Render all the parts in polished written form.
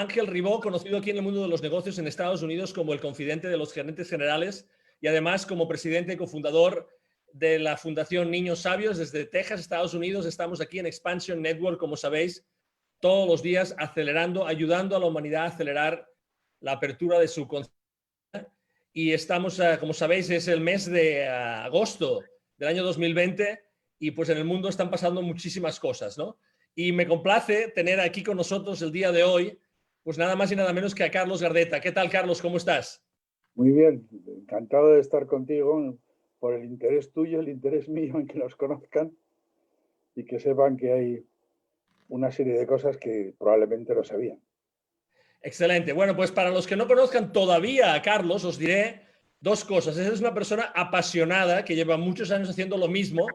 Ángel Ribó, conocido aquí en el mundo de los negocios en Estados Unidos como el confidente de los gerentes generales y además como presidente y cofundador de la Fundación Niños Sabios desde Texas, Estados Unidos. Estamos aquí en Expansion Network, como sabéis, todos los días acelerando, ayudando a la humanidad a acelerar la apertura de su conciencia. Y estamos, como sabéis, es el mes de agosto del año 2020 y pues en el mundo están pasando muchísimas cosas, ¿no? Y me complace tener aquí con nosotros el día de hoy, pues nada más y nada menos que a Carlos Gardeta. ¿Qué tal, Carlos? ¿Cómo estás? Muy bien, encantado de estar contigo por el interés tuyo, el interés mío en que nos conozcan y que sepan que hay una serie de cosas que probablemente no sabían. Excelente. Bueno, pues para los que no conozcan todavía a Carlos, os diré dos cosas. Él es una persona apasionada que lleva muchos años haciendo lo mismo.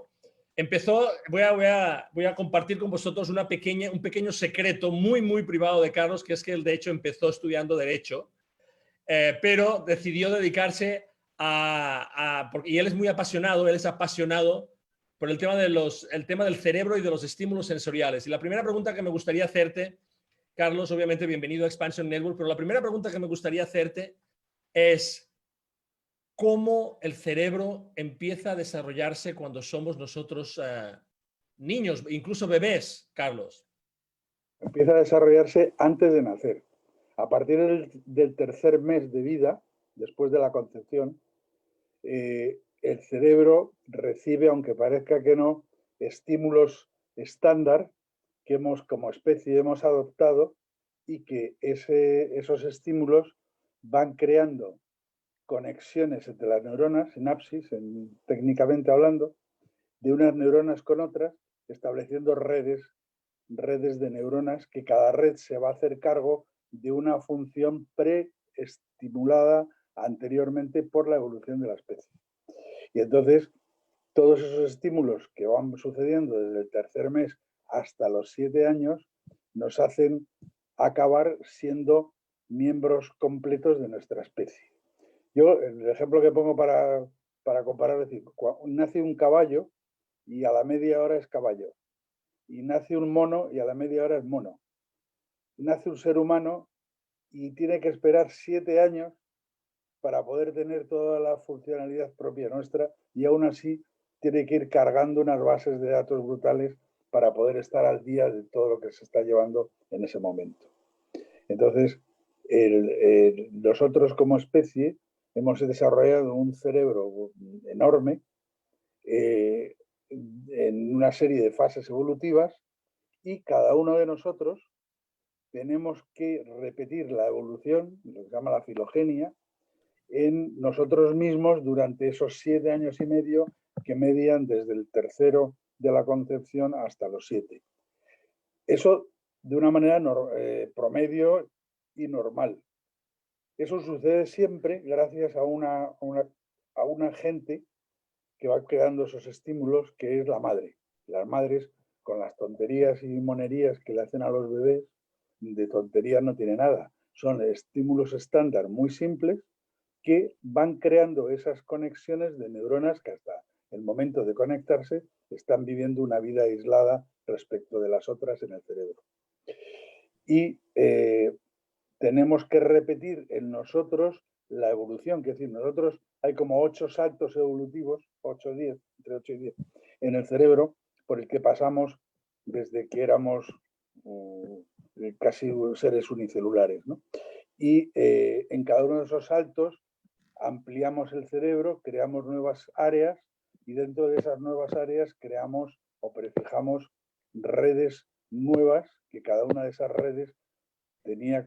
Empezó, voy a compartir con vosotros un pequeño secreto muy privado de Carlos, que es que él de hecho empezó estudiando Derecho, pero decidió dedicarse y él es muy apasionado, él es apasionado por el tema, el tema del cerebro y de los estímulos sensoriales. Y la primera pregunta que me gustaría hacerte, Carlos, obviamente bienvenido a Expansion Network, pero la primera pregunta que me gustaría hacerte es cómo el cerebro empieza a desarrollarse cuando somos nosotros niños, incluso bebés, Carlos. Empieza a desarrollarse antes de nacer. A partir del tercer mes de vida, después de la concepción, el cerebro recibe, aunque parezca que no, estímulos estándar que como especie hemos adoptado y que esos estímulos van creando conexiones entre las neuronas, sinapsis, técnicamente hablando, de unas neuronas con otras, estableciendo redes de neuronas que cada red se va a hacer cargo de una función preestimulada anteriormente por la evolución de la especie. Y entonces, todos esos estímulos que van sucediendo desde el tercer mes hasta los 7 años nos hacen acabar siendo miembros completos de nuestra especie. Yo, el ejemplo que pongo para comparar es decir, nace un caballo y a la media hora es caballo. Y nace un mono y a la media hora es mono. Nace un ser humano y tiene que esperar 7 años para poder tener toda la funcionalidad propia nuestra y aún así tiene que ir cargando unas bases de datos brutales para poder estar al día de todo lo que se está llevando en ese momento. Entonces, nosotros como especie hemos desarrollado un cerebro enorme en una serie de fases evolutivas y cada uno de nosotros tenemos que repetir la evolución, lo que se llama la filogenia, en nosotros mismos durante esos 7 años y medio que median desde el tercero de la concepción hasta los 7. Eso de una manera promedio y normal. Eso sucede siempre gracias a un agente que va creando esos estímulos, que es la madre. Las madres, con las tonterías y monerías que le hacen a los bebés, de tonterías no tiene nada. Son estímulos estándar muy simples que van creando esas conexiones de neuronas que hasta el momento de conectarse están viviendo una vida aislada respecto de las otras en el cerebro. Y tenemos que repetir en nosotros la evolución, que es decir, nosotros hay como 8 saltos evolutivos, 8 o 10, entre 8 y 10, en el cerebro, por el que pasamos desde que éramos casi seres unicelulares, ¿no? Y en cada uno de esos saltos ampliamos el cerebro, creamos nuevas áreas y dentro de esas nuevas áreas creamos o prefijamos redes nuevas, que cada una de esas redes tiene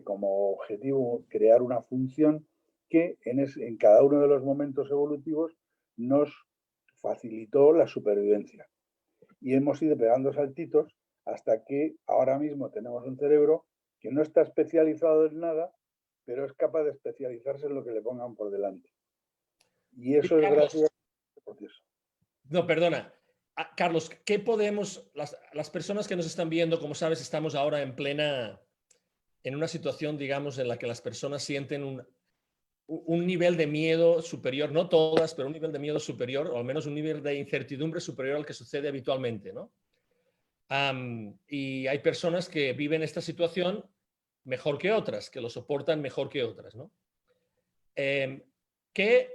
como objetivo crear una función que en cada uno de los momentos evolutivos nos facilitó la supervivencia. Y hemos ido pegando saltitos hasta que ahora mismo tenemos un cerebro que no está especializado en nada, pero es capaz de especializarse en lo que le pongan por delante. Y eso es gracias a este proceso. No, perdona. Carlos, ¿qué podemos, las personas que nos están viendo, como sabes, estamos ahora en una situación, digamos, en la que las personas sienten un nivel de miedo superior, no todas, pero un nivel de miedo superior, o al menos un nivel de incertidumbre superior al que sucede habitualmente, ¿no? Y hay personas que viven esta situación mejor que otras, que lo soportan mejor que otras, ¿no? ¿Qué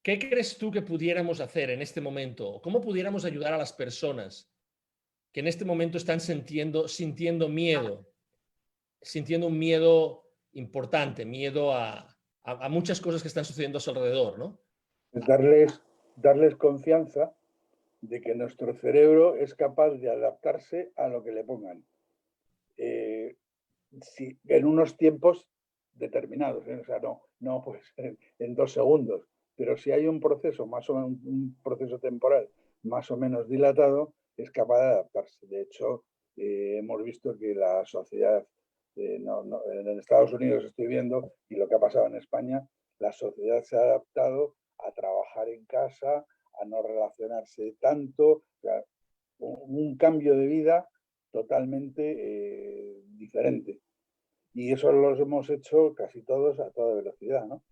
crees tú que pudiéramos hacer en este momento? ¿Cómo pudiéramos ayudar a las personas que en este momento están sintiendo miedo, sintiendo un miedo importante, miedo a muchas cosas que están sucediendo a su alrededor, ¿no? Darles confianza de que nuestro cerebro es capaz de adaptarse a lo que le pongan. Si, en unos tiempos determinados, o sea, no pues en 2 segundos, pero si hay un proceso más o menos, un proceso temporal más o menos dilatado, es capaz de adaptarse. De hecho, hemos visto que la sociedad, en Estados Unidos estoy viendo, y lo que ha pasado en España, la sociedad se ha adaptado a trabajar en casa, a no relacionarse tanto, o sea, un cambio de vida totalmente diferente. Y eso lo hemos hecho casi todos a toda velocidad, ¿no?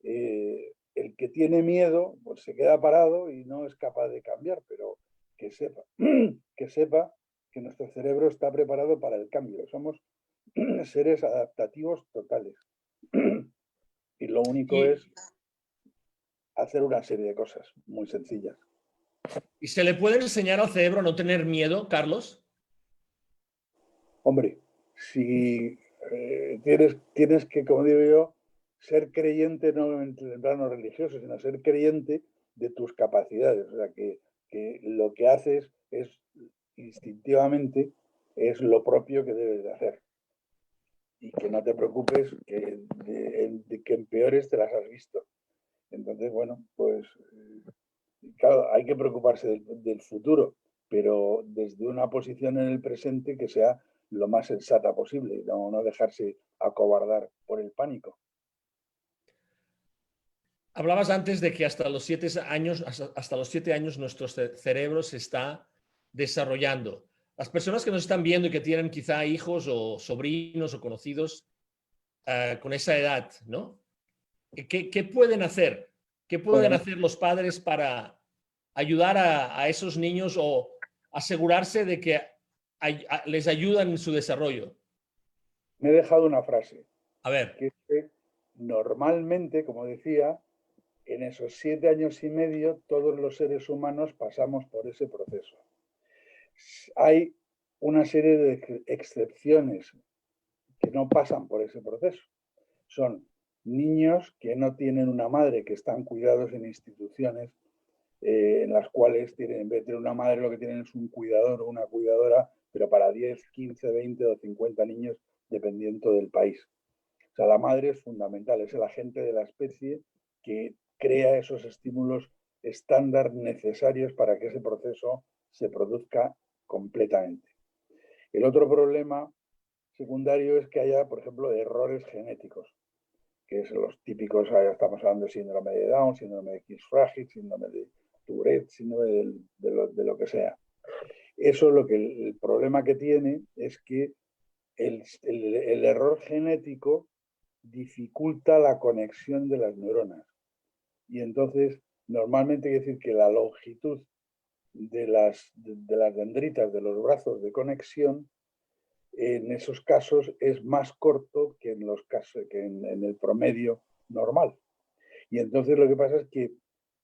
El que tiene miedo, pues se queda parado y no es capaz de cambiar, pero que sepa que nuestro cerebro está preparado para el cambio. Somos seres adaptativos totales. Y lo único es hacer una serie de cosas muy sencillas. ¿Y se le puede enseñar al cerebro a no tener miedo, Carlos? Hombre, si tienes que, como digo yo, ser creyente no en el plano religioso, sino ser creyente de tus capacidades. O sea, que lo que haces es instintivamente es lo propio que debes de hacer. Y que no te preocupes de que en peores te las has visto. Entonces, bueno, pues claro, hay que preocuparse del futuro, pero desde una posición en el presente que sea lo más sensata posible, no dejarse acobardar por el pánico. Hablabas antes de que hasta los 7 años nuestro cerebro se está desarrollando. Las personas que nos están viendo y que tienen quizá hijos o sobrinos o conocidos con esa edad, ¿no? ¿Qué pueden hacer? ¿Qué pueden Bueno, hacer los padres para ayudar a esos niños o asegurarse de que les ayudan en su desarrollo? me he dejado una frase, A ver. que es que normalmente, como decía, en esos 7 años y medio todos los seres humanos pasamos por ese proceso. Hay una serie de excepciones que no pasan por ese proceso. Son niños que no tienen una madre, que están cuidados en instituciones en las cuales tienen, en vez de tener una madre, lo que tienen es un cuidador o una cuidadora, pero para 10, 15, 20 o 50 niños, dependiendo del país. O sea, la madre es fundamental, es el agente de la especie que crea esos estímulos estándar necesarios para que ese proceso se produzca completamente. El otro problema secundario es que haya, por ejemplo, errores genéticos, que es los típicos, estamos hablando de síndrome de Down, síndrome de X frágil, síndrome de Tourette, síndrome de lo que sea. Eso lo que el problema que tiene es que el error genético dificulta la conexión de las neuronas. Y entonces, normalmente hay que decir que la longitud de las dendritas de los brazos de conexión en esos casos es más corto que en los casos que en el promedio normal. Y entonces lo que pasa es que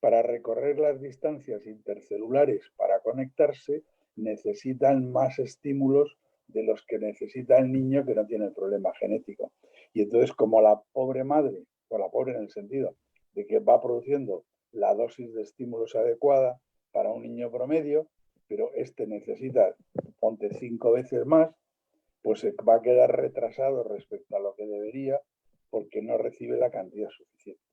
para recorrer las distancias intercelulares para conectarse necesitan más estímulos de los que necesita el niño que no tiene el problema genético. Y entonces como la pobre madre, o la pobre en el sentido de que va produciendo la dosis de estímulos adecuada para un niño promedio, pero este necesita, ponte 5 veces más, pues se va a quedar retrasado respecto a lo que debería porque no recibe la cantidad suficiente.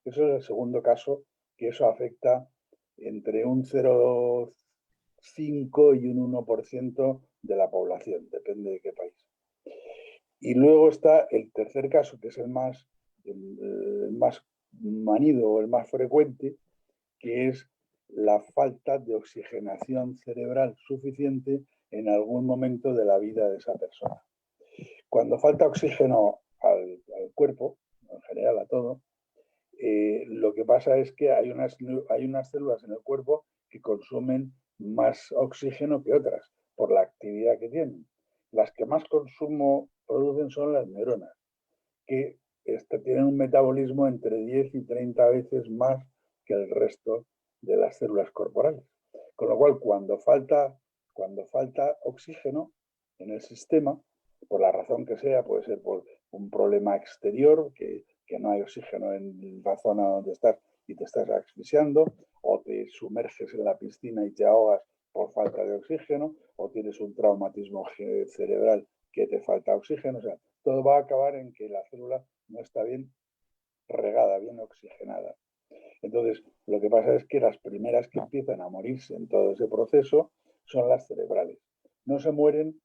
Eso es el segundo caso, que eso afecta entre un 0,5 y un 1% de la población, depende de qué país. Y luego está el tercer caso, que es el más manido o el más frecuente, que es la falta de oxigenación cerebral suficiente en algún momento de la vida de esa persona. Cuando falta oxígeno al cuerpo, en general a todo, lo que pasa es que hay unas células en el cuerpo que consumen más oxígeno que otras por la actividad que tienen. Las que más consumo producen son las neuronas, que tienen un metabolismo entre 10 y 30 veces más que el resto de las células corporales. Con lo cual, cuando falta oxígeno en el sistema, por la razón que sea, puede ser por un problema exterior, que no hay oxígeno en la zona donde estás y te estás asfixiando, o te sumerges en la piscina y te ahogas por falta de oxígeno, o tienes un traumatismo cerebral que te falta oxígeno. O sea, todo va a acabar en que la célula no está bien regada, bien oxigenada. Entonces, lo que pasa es que las primeras que empiezan a morirse en todo ese proceso son las cerebrales. No se mueren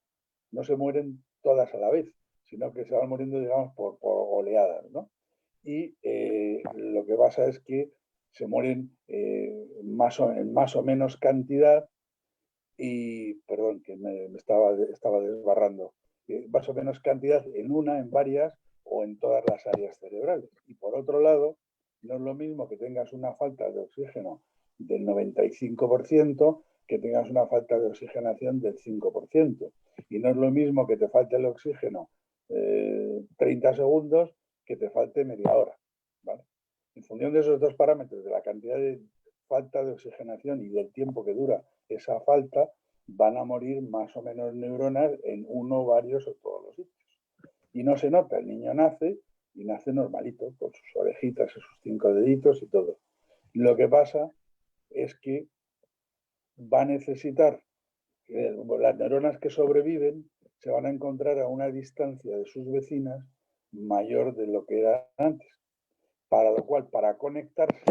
todas a la vez, sino que se van muriendo, digamos, por oleadas, ¿no? Y lo que pasa es que se mueren en más o menos cantidad y, perdón, que me estaba desbarrando, más o menos cantidad en varias o en todas las áreas cerebrales. Y por otro lado, no es lo mismo que tengas una falta de oxígeno del 95% que tengas una falta de oxigenación del 5%. Y no es lo mismo que te falte el oxígeno 30 segundos que te falte media hora, ¿vale? En función de esos dos parámetros, de la cantidad de falta de oxigenación y del tiempo que dura esa falta, van a morir más o menos neuronas en uno, varios o todos los sitios. Y no se nota, el niño nace y nace normalito, con sus orejitas y sus 5 deditos y todo. Lo que pasa es que va a necesitar, las neuronas que sobreviven se van a encontrar a una distancia de sus vecinas mayor de lo que era antes. Para lo cual, para conectarse,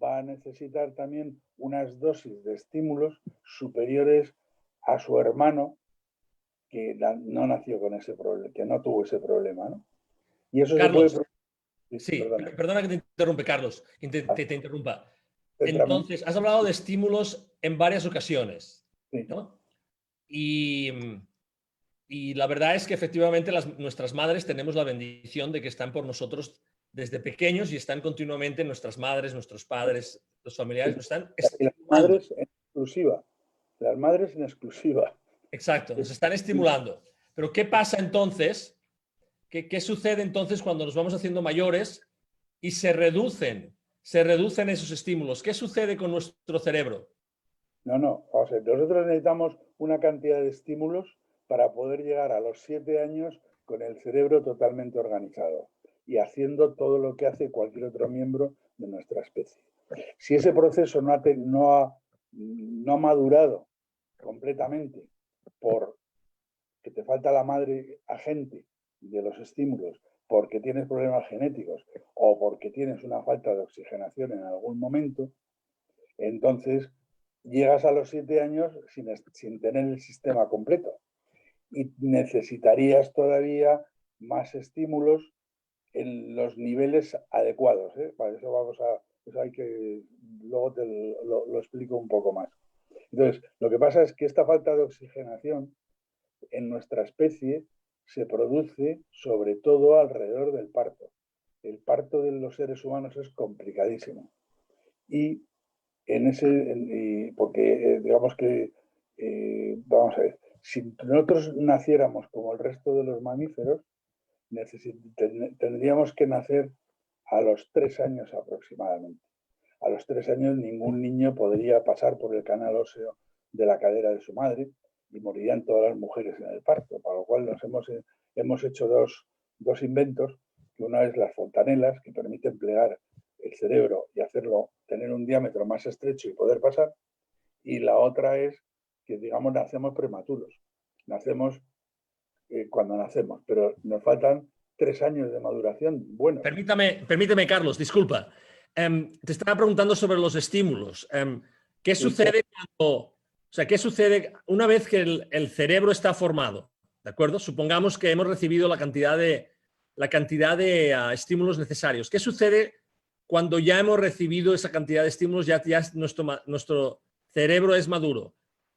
va a necesitar también unas dosis de estímulos superiores a su hermano que no nació con ese problema, que no tuvo ese problema, ¿no? Y eso Carlos, se puede... sí, perdona que te interrumpe, Carlos, te interrumpa. Entramos. Entonces, has hablado de estímulos en varias ocasiones, Sí. ¿no? Y la verdad es que efectivamente nuestras madres tenemos la bendición de que están por nosotros desde pequeños y están continuamente nuestras madres, nuestros padres, los familiares, nos están estimulando. Las madres en exclusiva. Las madres en exclusiva. Exacto, nos están estimulando. Pero ¿qué pasa entonces? ¿Qué sucede entonces cuando nos vamos haciendo mayores y se reducen esos estímulos? ¿Qué sucede con nuestro cerebro? No. O sea, nosotros necesitamos una cantidad de estímulos para poder llegar a los 7 años con el cerebro totalmente organizado y haciendo todo lo que hace cualquier otro miembro de nuestra especie. Si ese proceso no ha madurado completamente porque te falta la madre agente de los estímulos, porque tienes problemas genéticos o porque tienes una falta de oxigenación en algún momento, entonces llegas a los 7 años sin tener el sistema completo y necesitarías todavía más estímulos en los niveles adecuados, ¿eh? Para eso eso hay que, luego lo explico un poco más. Entonces, lo que pasa es que esta falta de oxigenación en nuestra especie se produce sobre todo alrededor del parto. El parto de los seres humanos es complicadísimo. Y porque digamos que, vamos a ver, si nosotros naciéramos como el resto de los mamíferos, tendríamos que nacer a los 3 años aproximadamente. A los 3 años ningún niño podría pasar por el canal óseo de la cadera de su madre y morirían todas las mujeres en el parto, para lo cual hemos hecho dos inventos, que una es las fontanelas, que permiten plegar el cerebro y tener un diámetro más estrecho y poder pasar, y la otra es que, digamos, nacemos prematuros. Nacemos cuando nacemos, pero nos faltan 3 años de maduración buenos. Permíteme, Carlos, disculpa. Te estaba preguntando sobre los estímulos. ¿Qué sucede qué sucede una vez que el cerebro está formado? ¿De acuerdo? Supongamos que hemos recibido la cantidad de estímulos necesarios. ¿Qué sucede cuando ya hemos recibido esa cantidad de estímulos? Ya nuestro cerebro es maduro.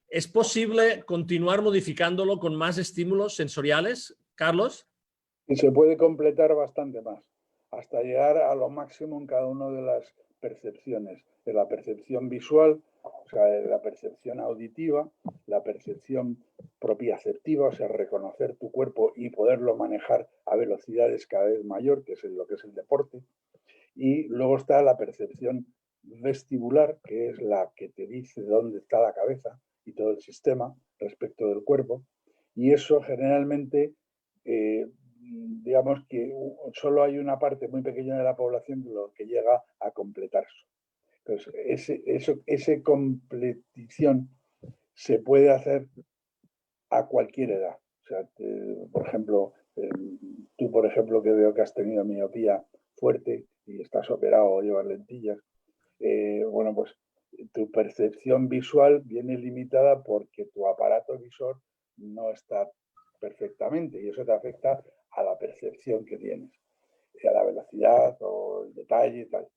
¿Es posible continuar modificándolo con más estímulos sensoriales, Carlos? Y se puede completar bastante más. hasta llegar a lo máximo en cada una de las percepciones, de la percepción visual, o sea, de la percepción auditiva, la percepción propioceptiva, o sea, reconocer tu cuerpo y poderlo manejar a velocidades cada vez mayor, que es lo que es el deporte. Y luego está la percepción vestibular, que es la que te dice dónde está la cabeza y todo el sistema respecto del cuerpo. Y eso generalmente, digamos que solo hay una parte muy pequeña de la población que llega a completar eso. Entonces, esa completición se puede hacer a cualquier edad. O sea, por ejemplo, tú, por ejemplo, que veo que has tenido miopía fuerte y estás operado o llevas lentillas, bueno, pues tu percepción visual viene limitada porque tu aparato visor no está perfectamente y eso te afecta a la percepción que tienes, a la velocidad o el detalle y tal.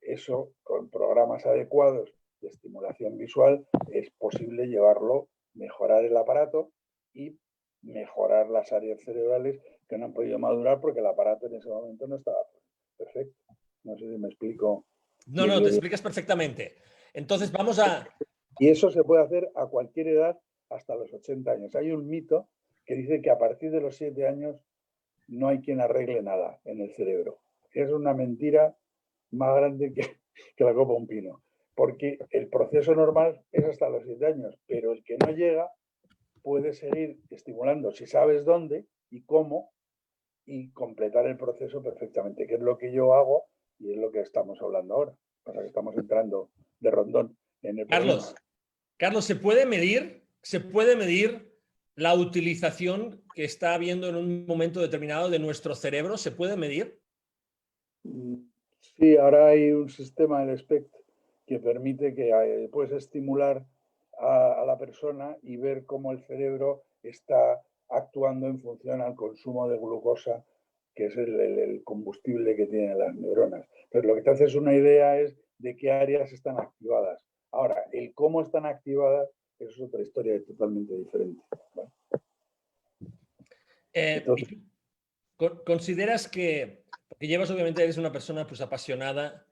Eso con programas adecuados de estimulación visual es posible llevarlo, mejorar el aparato y mejorar las áreas cerebrales que no han podido madurar porque el aparato en ese momento no estaba perfecto. No sé si me explico. No, no, te explicas perfectamente. Entonces vamos a... Y eso se puede hacer a cualquier edad hasta los 80 años. Hay un mito que dice que a partir de los 7 años no hay quien arregle nada en el cerebro. Es una mentira más grande que la copa de un pino. Porque el proceso normal es hasta los 7 años, pero el que no llega puede seguir estimulando si sabes dónde y cómo y completar el proceso perfectamente, que es lo que yo hago y es lo que estamos hablando ahora. O sea, que estamos entrando de rondón en el problema. Carlos, ¿se puede medir la utilización que está habiendo en un momento determinado de nuestro cerebro? ¿Se puede medir? Sí, ahora hay un sistema del SPECT que permite que puedes estimular a la persona y ver cómo el cerebro está actuando en función al consumo de glucosa, que es el combustible que tienen las neuronas. Entonces, lo que te hace es una idea es de qué áreas están activadas. Ahora, el cómo están activadas, eso es otra historia totalmente diferente. ¿Vale? ¿Y tú consideras que, porque llevas, obviamente, eres una persona pues apasionada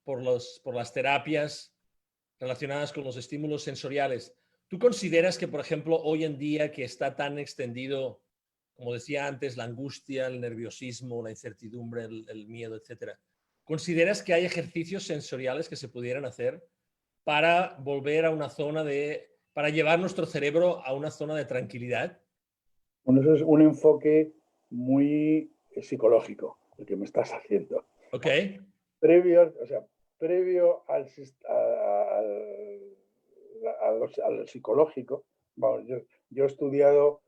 por las terapias relacionadas con los estímulos sensoriales? ¿Tú consideras que, por ejemplo, hoy en día que está tan extendido, como decía antes, la angustia, el nerviosismo, la incertidumbre, el miedo, etcétera, consideras que hay ejercicios sensoriales que se pudieran hacer para volver a una zona para llevar nuestro cerebro a una zona de tranquilidad? Bueno, eso es un enfoque muy psicológico, el que me estás haciendo. Ok. Previo al psicológico, vamos, yo he estudiado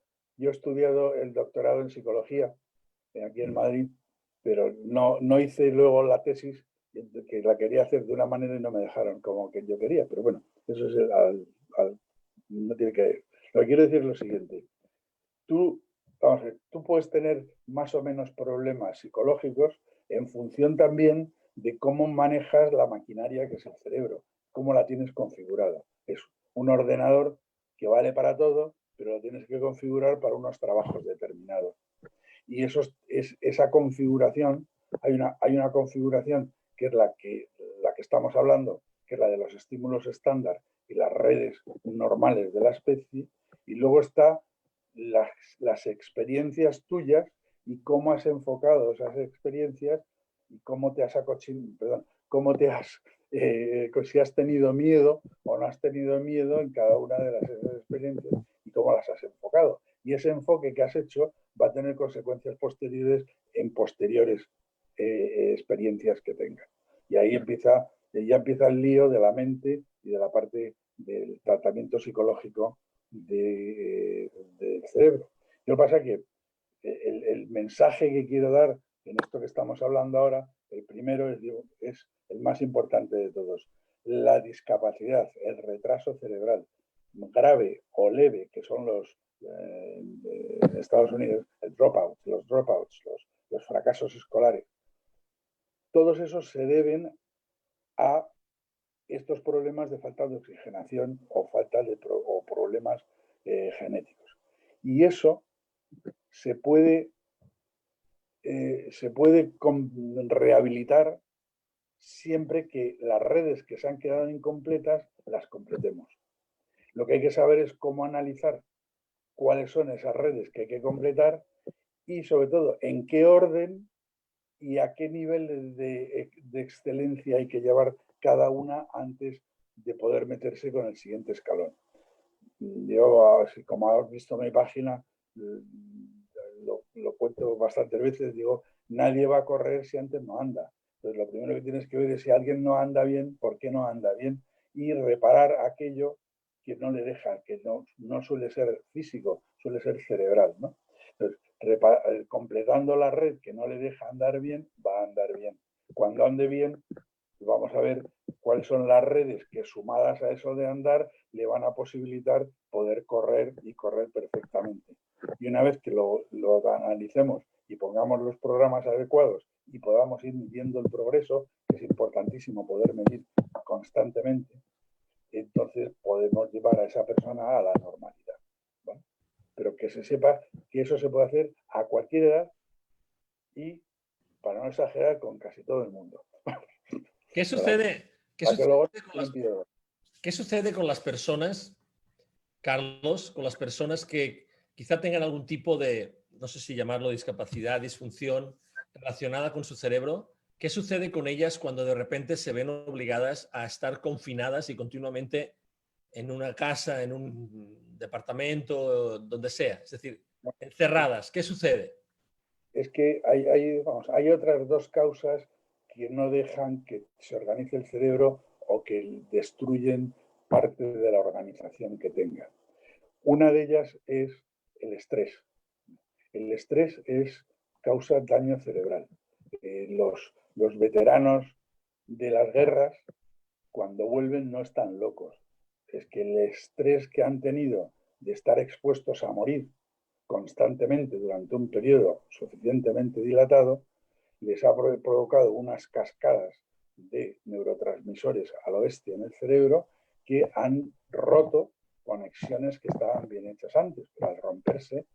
el doctorado en psicología aquí en Madrid, pero no hice luego la tesis, que la quería hacer de una manera y no me dejaron como que yo quería, pero bueno, eso es no tiene que ver. Lo que quiero decir es lo siguiente. Tú puedes tener más o menos problemas psicológicos en función también de cómo manejas la maquinaria que es el cerebro, cómo la tienes configurada. Es un ordenador que vale para todo, pero lo tienes que configurar para unos trabajos determinados. Y esa configuración, hay una configuración que es la que estamos hablando, que es la de los estímulos estándar y las redes normales de la especie, y luego está las experiencias tuyas y cómo has enfocado esas experiencias y cómo te has cómo te has, si has tenido miedo o no has tenido miedo en cada una de las experiencias y cómo las has enfocado. Y ese enfoque que has hecho va a tener consecuencias posteriores en posteriores experiencias que tengas. Y ahí ya empieza el lío de la mente y de la parte del tratamiento psicológico del cerebro. Lo que pasa es que el mensaje que quiero dar en esto que estamos hablando ahora, el primero es el más importante de todos. La discapacidad, el retraso cerebral, grave o leve, que son en Estados Unidos, los dropouts, los fracasos escolares, todos esos se deben a estos problemas de falta de oxigenación o o problemas genéticos. Y eso se puede se puede rehabilitar siempre que las redes que se han quedado incompletas las completemos. Lo que hay que saber es cómo analizar cuáles son esas redes que hay que completar y, sobre todo, en qué orden y a qué nivel de excelencia hay que llevar cada una antes de poder meterse con el siguiente escalón. Yo, como has visto en mi página, lo cuento bastantes veces, digo, nadie va a correr si antes no anda. Entonces, lo primero que tienes que ver es si alguien no anda bien, por qué no anda bien, y reparar aquello que no le deja, que no suele ser físico, suele ser cerebral, ¿no? Entonces, completando la red que no le deja andar bien, va a andar bien. Cuando ande bien, vamos a ver cuáles son las redes que, sumadas a eso de andar, le van a posibilitar poder correr y correr perfectamente. Y una vez que lo analicemos y pongamos los programas adecuados y podamos ir midiendo el progreso, que es importantísimo poder medir constantemente, entonces podemos llevar a esa persona a la normalidad, ¿vale? Pero que se sepa que eso se puede hacer a cualquier edad y, para no exagerar, con casi todo el mundo. ¿Qué sucede, qué sucede con las personas, Carlos, con las personas que quizá tengan algún tipo de, no sé si llamarlo discapacidad, disfunción relacionada con su cerebro? ¿Qué sucede con ellas cuando de repente se ven obligadas a estar confinadas y continuamente en una casa, en un departamento, donde sea? Es decir, encerradas. ¿Qué sucede? Es que hay otras dos causas que no dejan que se organice el cerebro o que destruyen parte de la organización que tenga. Una de ellas es el estrés. El estrés causa daño cerebral. Los veteranos de las guerras, cuando vuelven, no están locos. Es que el estrés que han tenido de estar expuestos a morir constantemente durante un periodo suficientemente dilatado les ha provocado unas cascadas de neurotransmisores al oeste en el cerebro que han roto conexiones que estaban bien hechas antes, pero al romperse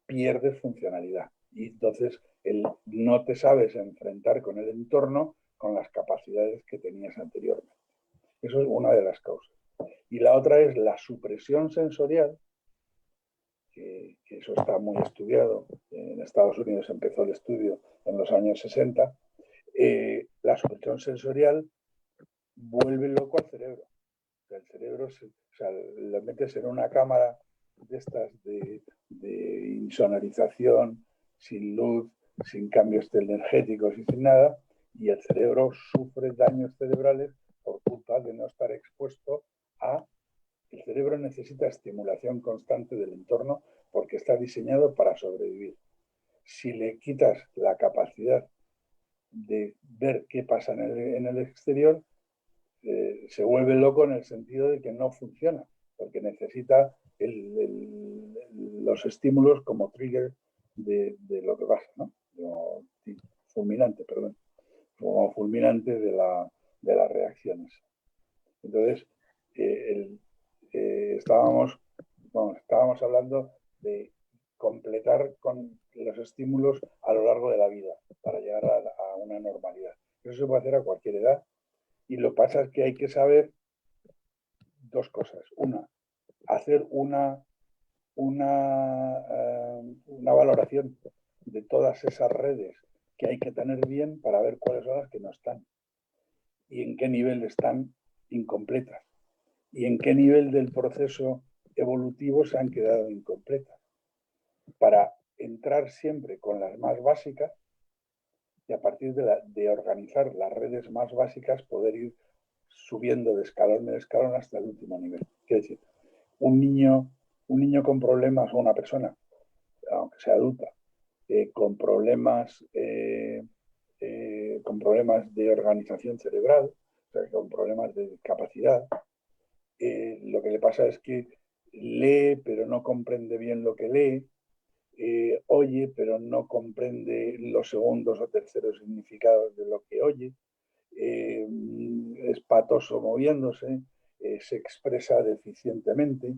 pierdes funcionalidad y entonces no te sabes enfrentar con el entorno con las capacidades que tenías anteriormente. Eso es una de las causas. Y la otra es la supresión sensorial, que eso está muy estudiado. En Estados Unidos empezó el estudio en los años 60. La supresión sensorial vuelve loco al cerebro. O sea, el cerebro lo metes en una cámara de estas de insonorización, sin luz, sin cambios energéticos y sin nada, y el cerebro sufre daños cerebrales por culpa de no estar expuesto a... El cerebro necesita estimulación constante del entorno porque está diseñado para sobrevivir. Si le quitas la capacidad de ver qué pasa en el exterior, se vuelve loco en el sentido de que no funciona, porque necesita los estímulos como trigger de lo que pasa, ¿no? Fulminante, perdón, como fulminante de las reacciones. Entonces, estábamos hablando de completar con los estímulos a lo largo de la vida para llegar a una normalidad. Eso se puede hacer a cualquier edad y lo que pasa es que hay que saber dos cosas. Una, hacer una valoración de todas esas redes que hay que tener bien para ver cuáles son las que no están y en qué nivel están incompletas y en qué nivel del proceso evolutivo se han quedado incompletas, para entrar siempre con las más básicas y a partir de organizar las redes más básicas poder ir subiendo de escalón en escalón hasta el último nivel. Quiere decir, un niño con problemas o una persona, aunque sea adulta, con problemas de organización cerebral, o sea, con problemas de capacidad, lo que le pasa es que lee pero no comprende bien lo que lee, oye pero no comprende los segundos o terceros significados de lo que oye, es patoso moviéndose, se expresa deficientemente,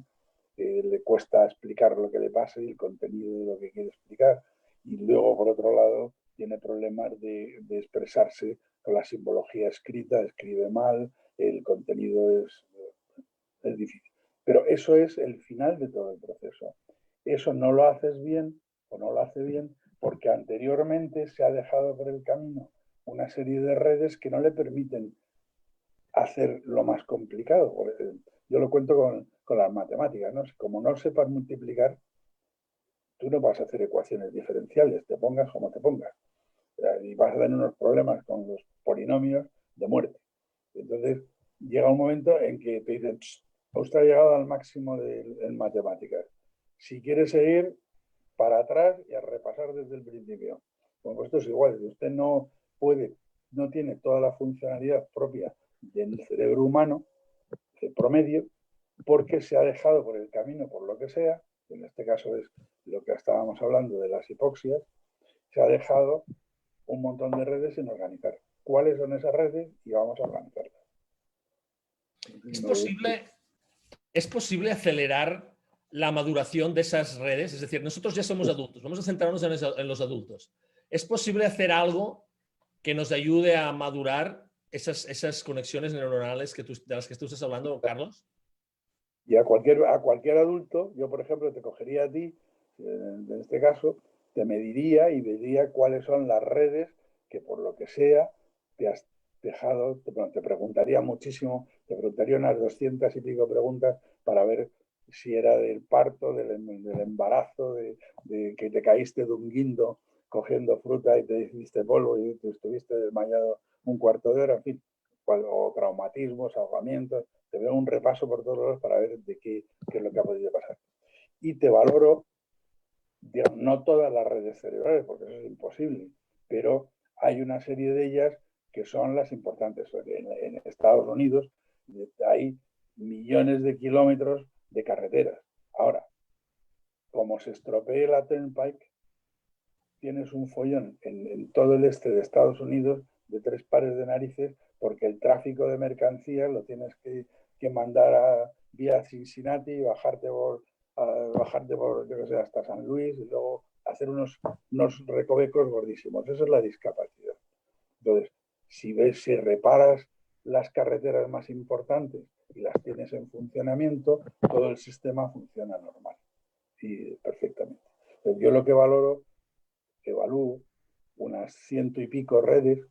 le cuesta explicar lo que le pasa y el contenido de lo que quiere explicar. Y luego, por otro lado, tiene problemas de expresarse con la simbología escrita, escribe mal, el contenido es difícil. Pero eso es el final de todo el proceso. Eso no lo haces bien o no lo hace bien porque anteriormente se ha dejado por el camino una serie de redes que no le permiten hacer lo más complicado. Yo lo cuento con las matemáticas, ¿no? Como no sepas multiplicar, tú no vas a hacer ecuaciones diferenciales, te pongas como te pongas. Y vas a tener unos problemas con los polinomios de muerte. Entonces, llega un momento en que te dicen, usted ha llegado al máximo en matemáticas. Si quiere seguir, para atrás y a repasar desde el principio. Bueno, esto es igual. Usted no puede, no tiene toda la funcionalidad propia del cerebro humano, de promedio, porque se ha dejado por el camino, por lo que sea, en este caso es lo que estábamos hablando de las hipoxias, se ha dejado un montón de redes sin organizar. ¿Cuáles son esas redes? Y vamos a organizarlas. ¿Es posible acelerar la maduración de esas redes? Es decir, nosotros ya somos adultos, vamos a centrarnos en los adultos. ¿Es posible hacer algo que nos ayude a madurar esas conexiones neuronales de las que tú estás hablando, Carlos? Y a cualquier adulto, yo por ejemplo te cogería a ti, en este caso, te mediría y vería cuáles son las redes que por lo que sea te has dejado, te preguntaría muchísimo, te preguntaría unas 200 y pico preguntas para ver si era del parto, del embarazo, de que te caíste de un guindo cogiendo fruta y te hiciste polvo y te estuviste desmayado un cuarto de hora, en fin, o traumatismos, ahogamientos. Te veo un repaso por todos lados para ver de qué es lo que ha podido pasar. Y te valoro, digamos, no todas las redes cerebrales, porque eso es imposible, pero hay una serie de ellas que son las importantes. En Estados Unidos hay millones de kilómetros de carreteras. Ahora, como se estropee la Turnpike, tienes un follón en todo el este de Estados Unidos de 3 pares de narices porque el tráfico de mercancías lo tienes que mandar vía Cincinnati y bajarte por yo que sé, hasta San Luis y luego hacer unos recovecos gordísimos. Eso es la discapacidad. Entonces, si reparas las carreteras más importantes y las tienes en funcionamiento, todo el sistema funciona normal y perfectamente. Entonces, yo lo que evalúo unas 100 y pico redes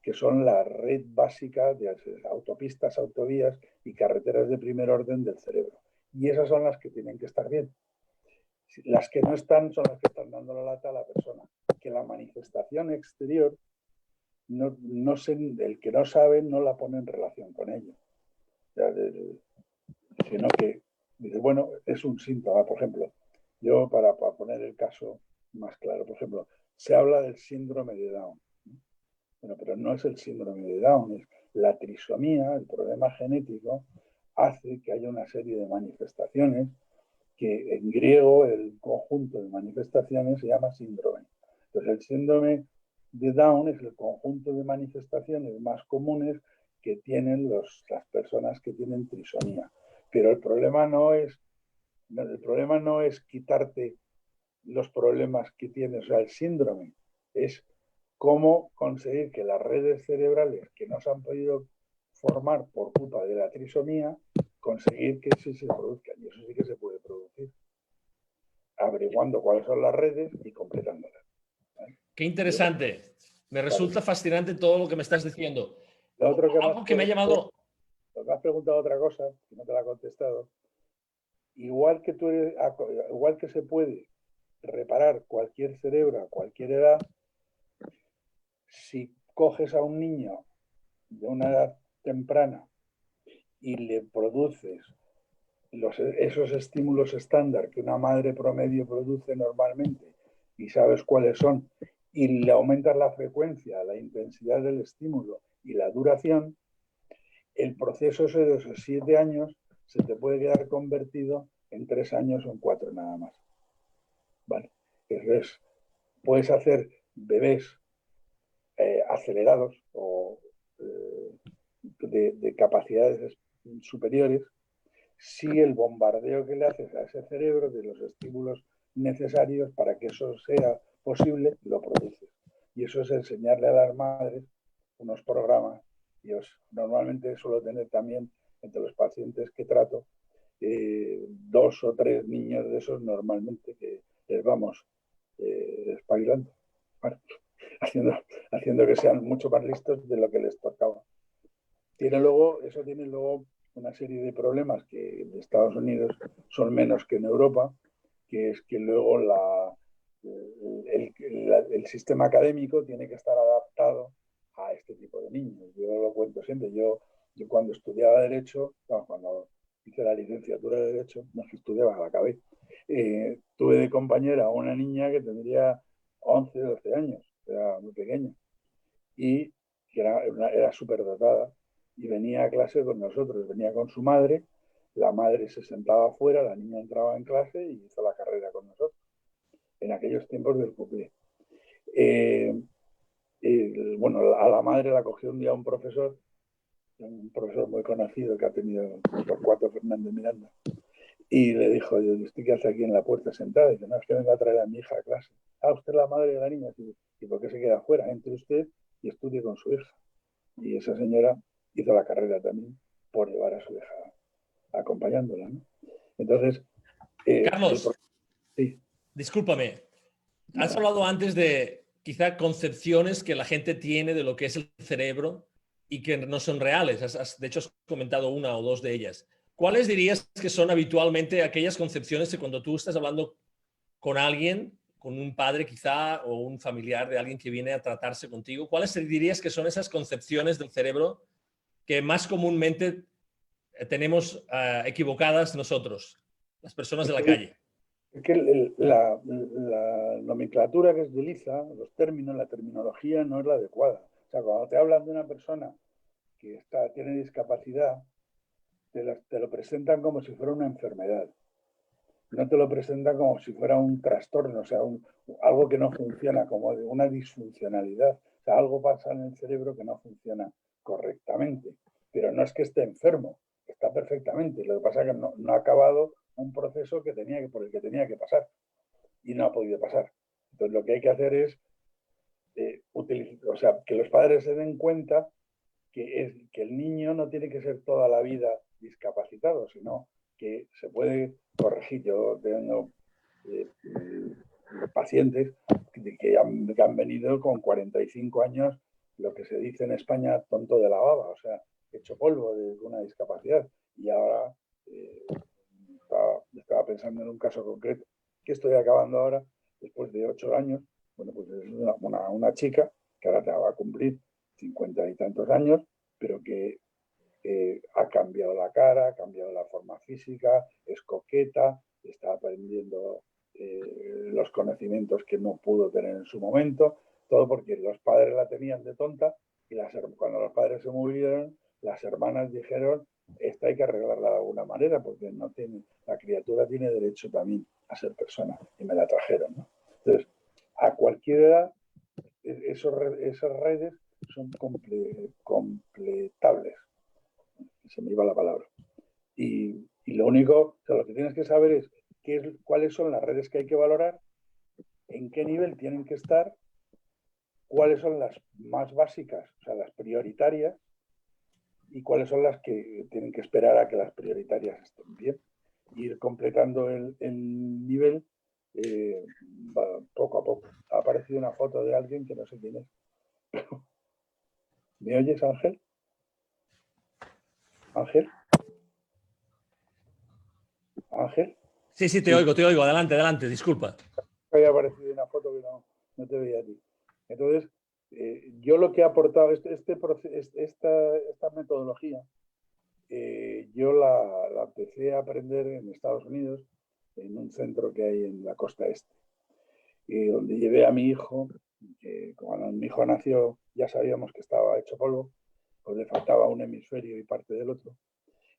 que son la red básica de autopistas, autovías y carreteras de primer orden del cerebro. Y esas son las que tienen que estar bien. Las que no están son las que están dando la lata a la persona. Que la manifestación exterior, el que no sabe no la pone en relación con ello. Sino que dice, bueno, es un síntoma. Por ejemplo, yo para poner el caso más claro, por ejemplo, se habla del síndrome de Down. Bueno, pero no es el síndrome de Down, es la trisomía, el problema genético, hace que haya una serie de manifestaciones que en griego el conjunto de manifestaciones se llama síndrome. Entonces el síndrome de Down es el conjunto de manifestaciones más comunes que tienen las personas que tienen trisomía. Pero el problema no es quitarte los problemas que tienes, o sea, el síndrome es cómo conseguir que las redes cerebrales que no se han podido formar por culpa de la trisomía, conseguir que sí se produzcan. Y eso sí que se puede producir, averiguando cuáles son las redes y completándolas. Qué interesante. Me resulta fascinante todo lo que me estás diciendo. Algo que me ha llamado... Me has preguntado otra cosa, que no te la he contestado. Igual que se puede reparar cualquier cerebro a cualquier edad, si coges a un niño de una edad temprana y le produces esos estímulos estándar que una madre promedio produce normalmente y sabes cuáles son, y le aumentas la frecuencia, la intensidad del estímulo y la duración, el proceso ese de esos 7 años se te puede quedar convertido en 3 años o en 4 nada más. Vale. Entonces, puedes hacer bebés acelerados o de capacidades superiores si el bombardeo que le haces a ese cerebro de los estímulos necesarios para que eso sea posible, lo produces. Y eso es enseñarle a las madres unos programas. Yo normalmente suelo tener también entre los pacientes que trato 2 o 3 niños de esos normalmente que les vamos espabilando, ¿vale? haciendo que sean mucho más listos de lo que les tocaba. Eso tiene luego una serie de problemas que en Estados Unidos son menos que en Europa, que es que luego el sistema académico tiene que estar adaptado a este tipo de niños. Yo lo cuento siempre. Yo cuando estudiaba Derecho, cuando hice la licenciatura de Derecho, no es que estudiaba, la acabé, tuve de compañera a una niña que tendría 11, 12 años, era muy pequeña, y que era súper dotada, y venía a clase con nosotros, venía con su madre, la madre se sentaba afuera, la niña entraba en clase y hizo la carrera con nosotros, en aquellos tiempos del cuplé. Bueno, a la madre la cogió un día un profesor muy conocido que ha tenido Torcuato Fernández Miranda, y le dijo, ¿usted qué hace aquí en la puerta sentada? Y dice, no, es que vengo a traer a mi hija a clase. Ah, usted es la madre de la niña. ¿Y por qué se queda afuera? Entre usted y estudie con su hija. Y esa señora hizo la carrera también por llevar a su hija acompañándola, ¿no? Entonces, Carlos, sí. discúlpame. Has hablado antes de quizá concepciones que la gente tiene de lo que es el cerebro y que no son reales. De hecho, has comentado una o dos de ellas. ¿Cuáles dirías que son habitualmente aquellas concepciones que cuando tú estás hablando con alguien, con un padre quizá o un familiar de alguien que viene a tratarse contigo, cuáles dirías que son esas concepciones del cerebro que más comúnmente tenemos equivocadas nosotros, las personas de la calle? Es que la nomenclatura que se utiliza, los términos, la terminología no es la adecuada. O sea, cuando te hablan de una persona que tiene discapacidad, te lo presentan como si fuera una enfermedad. No te lo presentan como si fuera un trastorno, o sea, algo que no funciona, como una disfuncionalidad. O sea, algo pasa en el cerebro que no funciona correctamente. Pero no es que esté enfermo, está perfectamente. Lo que pasa es que no ha acabado un proceso por el que tenía que pasar y no ha podido pasar. Entonces, lo que hay que hacer es que los padres se den cuenta que el niño no tiene que ser toda la vida discapacitado, sino que se puede corregir. Yo tengo pacientes que han venido con 45 años, lo que se dice en España, tonto de la baba, o sea, hecho polvo de una discapacidad. Y ahora estaba pensando en un caso concreto que estoy acabando ahora, después de 8 años. Bueno, pues es una chica que ahora te va a cumplir 50 y tantos años, pero que ha cambiado la cara, ha cambiado la forma física, es coqueta, está aprendiendo los conocimientos que no pudo tener en su momento, todo porque los padres la tenían de tonta y cuando los padres se murieron, las hermanas dijeron, esta hay que arreglarla de alguna manera porque la criatura tiene derecho también a ser persona, y me la trajeron, ¿no? Entonces, a cualquier edad, esas redes son completables. Se me iba la palabra. Y lo único, o sea, lo que tienes que saber es cuáles son las redes que hay que valorar, en qué nivel tienen que estar, cuáles son las más básicas, o sea, las prioritarias, y cuáles son las que tienen que esperar a que las prioritarias estén bien. Ir completando el nivel poco a poco. Ha aparecido una foto de alguien que no sé quién es. ¿Me oyes, Ángel? ¿Ángel? ¿Ángel? Sí, sí, te Sí. oigo, te oigo. Adelante, adelante, disculpa. Había aparecido una foto que no te veía a ti. Entonces, yo lo que he aportado, esta metodología, yo la empecé a aprender en Estados Unidos, en un centro que hay en la costa este, donde llevé a mi hijo, que cuando mi hijo nació ya sabíamos que estaba hecho polvo, pues le faltaba un hemisferio y parte del otro.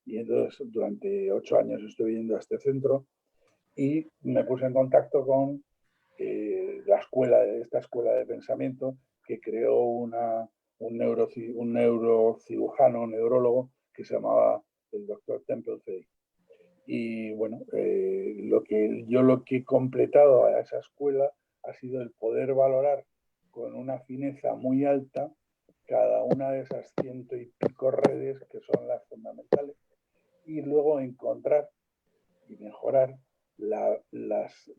Y entonces durante 8 años estuve yendo a este centro y me puse en contacto con esta escuela de pensamiento que creó un neurocirujano, un neurólogo que se llamaba el doctor Temple Fay. Y bueno, lo que he completado a esa escuela ha sido el poder valorar con una fineza muy alta cada una de esas 100 y pico redes que son las fundamentales y luego encontrar y mejorar las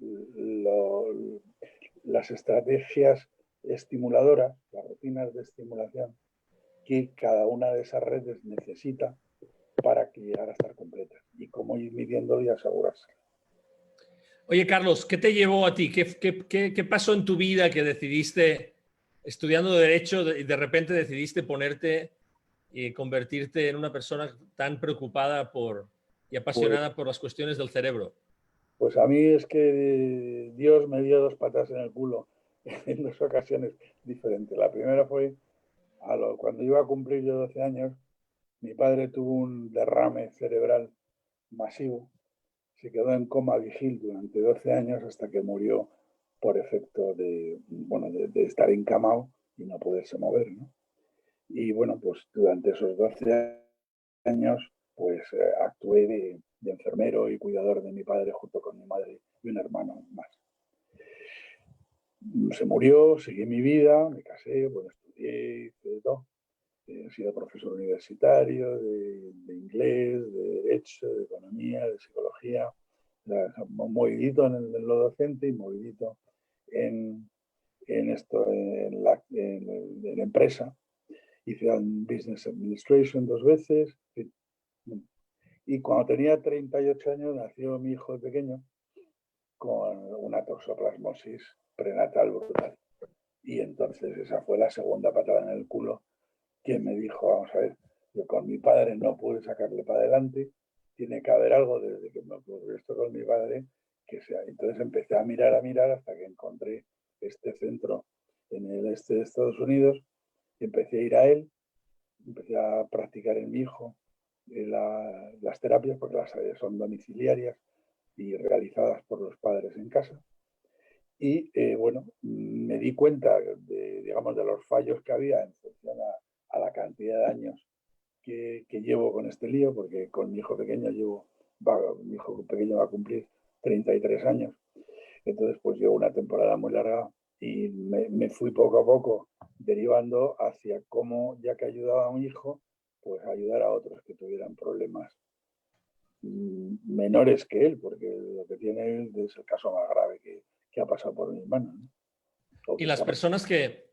estrategias estimuladoras, las rutinas de estimulación que cada una de esas redes necesita para que llegara a estar completa y cómo ir midiendo y asegurarse. Oye, Carlos, ¿qué te llevó a ti? ¿Qué pasó en tu vida que decidiste, estudiando Derecho, y de repente decidiste ponerte y convertirte en una persona tan preocupada y Pues, apasionada por las cuestiones del cerebro? pues a mí es que Dios me dio 2 patas en el culo en 2 ocasiones diferentes. La primera fue cuando iba a cumplir yo 12 años, mi padre tuvo un derrame cerebral masivo, se quedó en coma vigil durante 12 años hasta que murió por efecto de estar encamado y no poderse mover, ¿no? Y bueno, pues durante esos 12 años, pues actué de enfermero y cuidador de mi padre junto con mi madre y un hermano más. Se murió, seguí mi vida, me casé, bueno, estudié, hice de todo. He sido profesor universitario de inglés, de derecho, de economía, de psicología, movidito en lo docente y movidito en esto, en la empresa. Hice un Business Administration 2 veces. Y cuando tenía 38 años nació mi hijo pequeño con una toxoplasmosis prenatal brutal. Y entonces esa fue la segunda patada en el culo que me dijo, vamos a ver, yo con mi padre no pude sacarle para adelante, tiene que haber algo desde que me ocurrió esto con mi padre que sea. Entonces empecé a mirar hasta que encontré este centro en el este de Estados Unidos, y empecé a ir a él, empecé a practicar en mi hijo las terapias, porque las son domiciliarias y realizadas por los padres en casa. Y bueno, me di cuenta digamos, de los fallos que había en función a la cantidad de años que llevo con este lío, porque con mi hijo pequeño mi hijo pequeño va a cumplir 33 años. Entonces, pues llevo una temporada muy larga y me fui poco a poco derivando hacia cómo, ya que ayudaba a mi hijo, pues ayudar a otros que tuvieran problemas menores que él, porque lo que tiene él es el caso más grave que ha pasado por mi hermano, ¿no? Y las personas que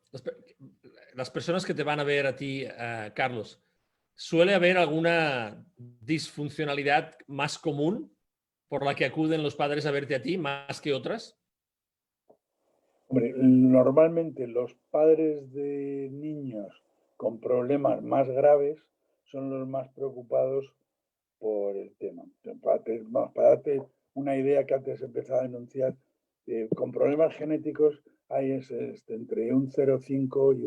te van a ver a ti, Carlos, ¿suele haber alguna disfuncionalidad más común por la que acuden los padres a verte a ti más que otras? Hombre, normalmente los padres de niños con problemas más graves son los más preocupados por el tema. Para darte una idea que antes empezaba a enunciar, con problemas genéticos hay entre un 0,5 y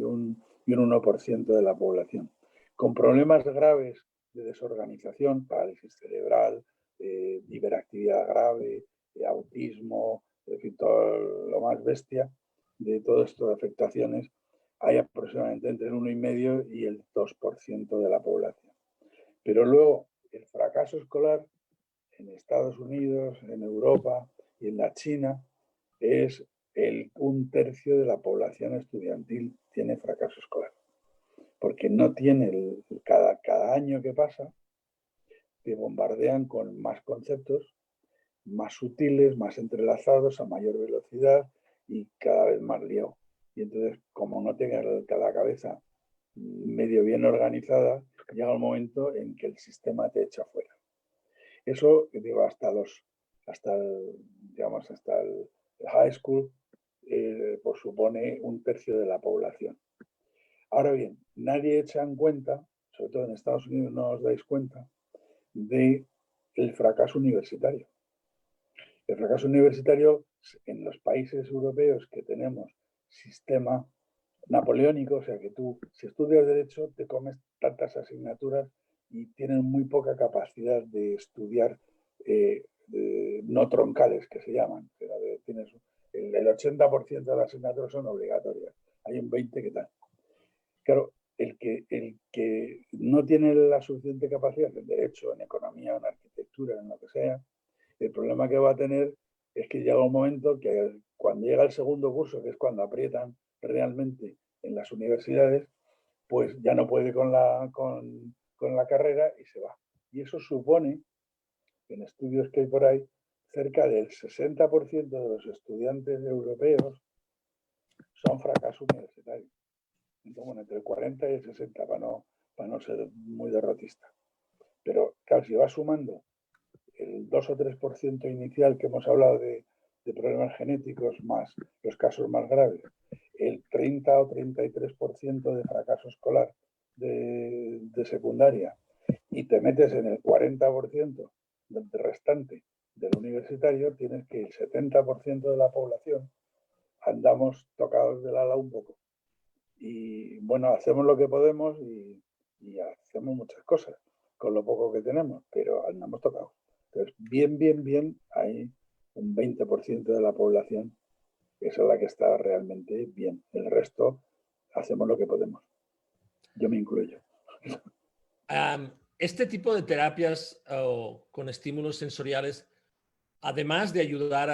un 1% de la población. Con problemas graves de desorganización, parálisis cerebral, hiperactividad grave, autismo, es decir, todo lo más bestia de todo esto de afectaciones, hay aproximadamente entre el 1,5 y el 2% de la población. Pero luego el fracaso escolar en Estados Unidos, en Europa y en la China es 1/3 de la población estudiantil tiene fracaso escolar. Porque no tiene, cada año que pasa, te bombardean con más conceptos, más sutiles, más entrelazados, a mayor velocidad y cada vez más lío. Y entonces, como no tengas la cabeza medio bien organizada, llega un momento en que el sistema te echa fuera. Eso, digo, hasta el high school, pues supone 1/3 de la población. Ahora bien, nadie echa en cuenta, sobre todo en Estados Unidos no os dais cuenta, del fracaso universitario. El fracaso universitario en los países europeos que tenemos sistema napoleónico, o sea que tú, si estudias Derecho, te comes tantas asignaturas y tienes muy poca capacidad de estudiar no troncales, que se llaman. Pero tienes el 80% de las asignaturas son obligatorias. Hay un 20% que tal. Claro, el que no tiene la suficiente capacidad en Derecho, en Economía, en Arquitectura, en lo que sea, el problema que va a tener es que llega un momento que cuando llega el segundo curso, que es cuando aprietan realmente en las universidades, pues ya no puede con la carrera y se va. Y eso supone, en estudios que hay por ahí, cerca del 60% de los estudiantes europeos son fracaso universitario. Entonces, bueno, entre el 40 y el 60, para no ser muy derrotista. Pero claro, si va sumando el 2 o 3% inicial que hemos hablado de problemas genéticos, más los casos más graves, el 30 o 33% de fracaso escolar de secundaria, y te metes en el 40% del restante del universitario, tienes que el 70% de la población andamos tocados del ala un poco. Y bueno, hacemos lo que podemos y hacemos muchas cosas con lo poco que tenemos, pero andamos tocados. Entonces, bien, hay un 20% de la población, esa es la que está realmente bien. El resto hacemos lo que podemos. Yo me incluyo. Este tipo de terapias con estímulos sensoriales, además de ayudar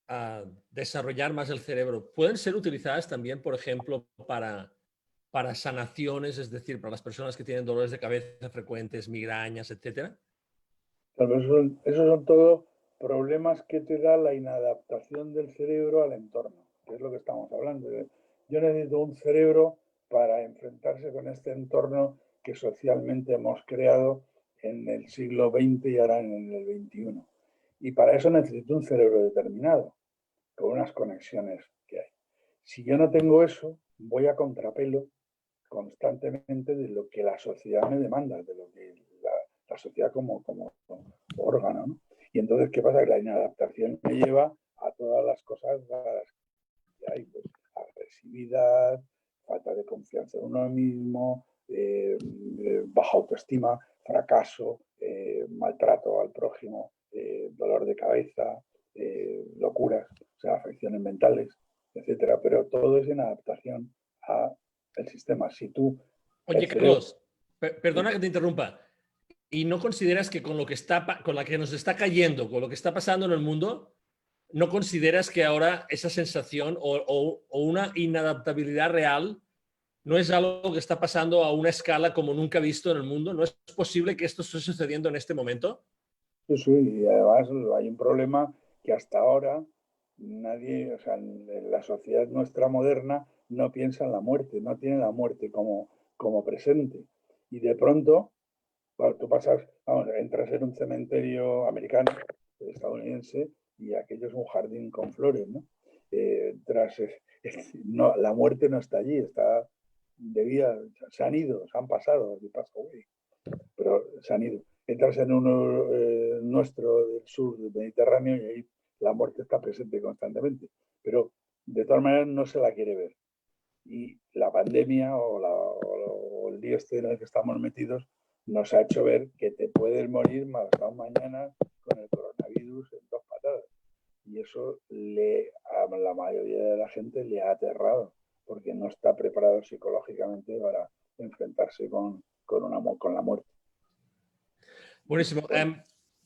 a desarrollar más el cerebro, pueden ser utilizadas también, por ejemplo, para sanaciones, es decir, para las personas que tienen dolores de cabeza frecuentes, migrañas, etcétera. Esos son todos problemas que te da la inadaptación del cerebro al entorno, que es lo que estamos hablando. Yo necesito un cerebro para enfrentarse con este entorno que socialmente hemos creado en el siglo XX y ahora en el XXI. Y para eso necesito un cerebro determinado, con unas conexiones que hay. Si yo no tengo eso, voy a contrapelo constantemente de lo que la sociedad me demanda, de lo que la sociedad como órgano, ¿no? Y entonces, ¿qué pasa? Que la inadaptación me lleva a todas las cosas que hay, pues, agresividad, falta de confianza en uno mismo, baja autoestima, fracaso, maltrato al prójimo, dolor de cabeza, locuras, o sea, afecciones mentales, etcétera. Pero todo es en adaptación al sistema. Si tú... Oye, Carlos, perdona que te interrumpa. ¿Y no consideras que con la que nos está cayendo, con lo que está pasando en el mundo, no consideras que ahora esa sensación o una inadaptabilidad real no es algo que está pasando a una escala como nunca visto en el mundo? ¿No es posible que esto esté sucediendo en este momento? Sí, sí, y además hay un problema que hasta ahora nadie, o sea, en la sociedad nuestra moderna no piensa en la muerte, no tiene la muerte como presente. Y de pronto, bueno, tú pasas, vamos, entras en un cementerio americano, estadounidense, y aquello es un jardín con flores, ¿no? No, la muerte no está allí, está de vida, se han ido, se han pasado, pero se han ido. Entras en uno nuestro del sur del Mediterráneo y ahí la muerte está presente constantemente, pero de todas maneras no se la quiere ver. Y la pandemia o el lío este en el que estamos metidos nos ha hecho ver que te puedes morir pasado mañana con el coronavirus en 2 patadas. Y eso a la mayoría de la gente le ha aterrado, porque no está preparado psicológicamente para enfrentarse con la muerte. Buenísimo.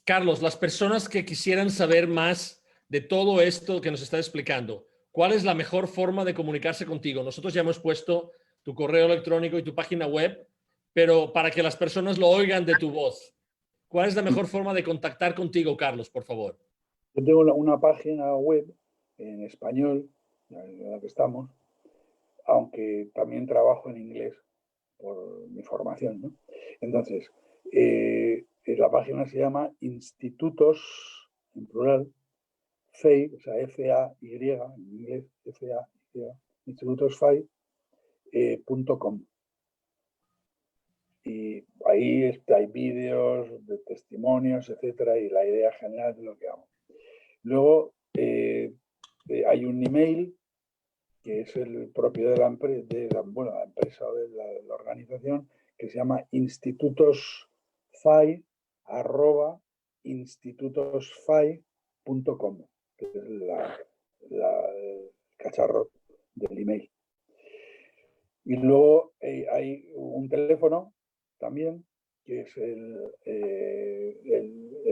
Carlos, las personas que quisieran saber más de todo esto que nos estás explicando, ¿cuál es la mejor forma de comunicarse contigo? Nosotros ya hemos puesto tu correo electrónico y tu página web, pero para que las personas lo oigan de tu voz, ¿cuál es la mejor forma de contactar contigo, Carlos, por favor? Yo tengo una página web en español, en la que estamos, aunque también trabajo en inglés por mi formación, ¿no? Entonces, la página se llama Institutos, en plural, FAY, o sea, F-A-Y, en inglés, F-A-Y, institutosfai.com. Y ahí hay vídeos de testimonios, etcétera, y la idea general de lo que hago. Luego, hay un email que es el propio de la empresa o de la organización, que se llama institutosfai@institutosfai.com, que es el cacharro del email. Y luego hay un teléfono también, que es el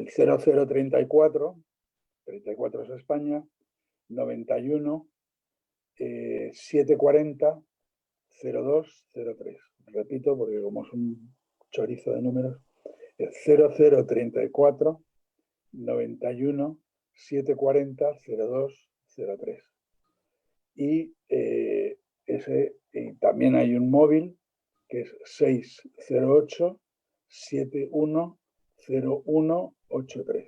0034, 34 es España, 91 740 0203. Repito, porque como es un chorizo de números, es 0034 91 740 0203. Y también hay un móvil que es 608 710183.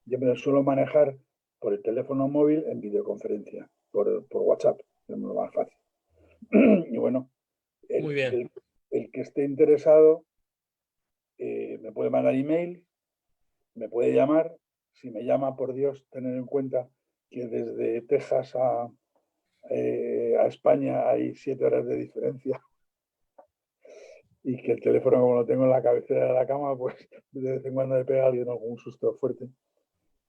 Yo me lo suelo manejar por el teléfono móvil en videoconferencia, por WhatsApp, es lo más fácil. Y bueno, Muy bien. el que esté interesado me puede mandar email, me puede llamar. Si me llama, por Dios, tener en cuenta que desde Texas a España hay 7 horas de diferencia y que el teléfono, como lo tengo en la cabecera de la cama, pues de vez en cuando le pega a alguien algún susto fuerte.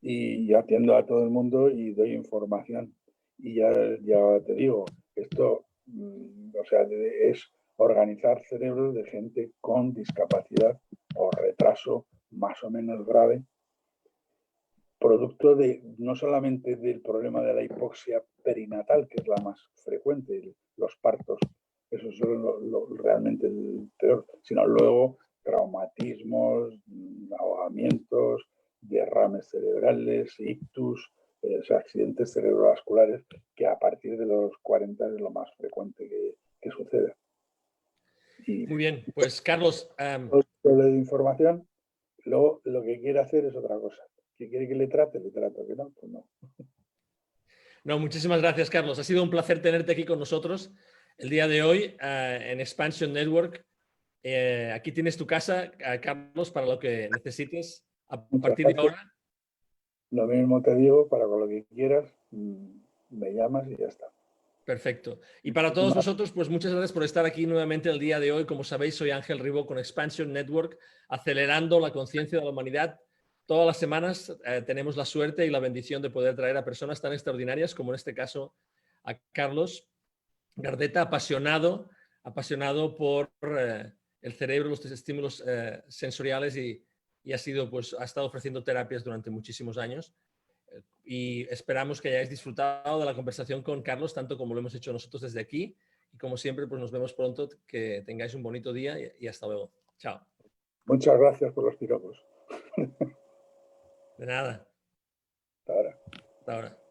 Y atiendo a todo el mundo y doy información. Y ya te digo, esto o sea, es organizar cerebros de gente con discapacidad o retraso más o menos grave, producto de no solamente del problema de la hipoxia perinatal, que es la más frecuente, los partos, eso es realmente el peor, sino luego traumatismos, ahogamientos, derrames cerebrales, ictus, accidentes cerebrovasculares, que a partir de los 40 es lo más frecuente que sucede. Y Muy bien, pues Carlos... de información, luego lo que quiere hacer es otra cosa. Que quiere que le trato, que no, pues no. No, muchísimas gracias, Carlos. Ha sido un placer tenerte aquí con nosotros el día de hoy en Expansion Network. Aquí tienes tu casa, Carlos, para lo que necesites a Muchas partir gracias. de ahora. Lo mismo te digo, para con lo que quieras, me llamas y ya está. Perfecto. Y para todos vosotros, pues muchas gracias por estar aquí nuevamente el día de hoy. Como sabéis, soy Ángel Ribó con Expansion Network, acelerando la conciencia de la humanidad. Todas las semanas tenemos la suerte y la bendición de poder traer a personas tan extraordinarias como en este caso a Carlos Gardeta, apasionado por el cerebro, los estímulos sensoriales y ha estado ofreciendo terapias durante muchísimos años. Y esperamos que hayáis disfrutado de la conversación con Carlos, tanto como lo hemos hecho nosotros desde aquí. Y como siempre, pues nos vemos pronto, que tengáis un bonito día y hasta luego. Chao. Muchas gracias por los piropos. De nada. Hasta ahora. Hasta ahora.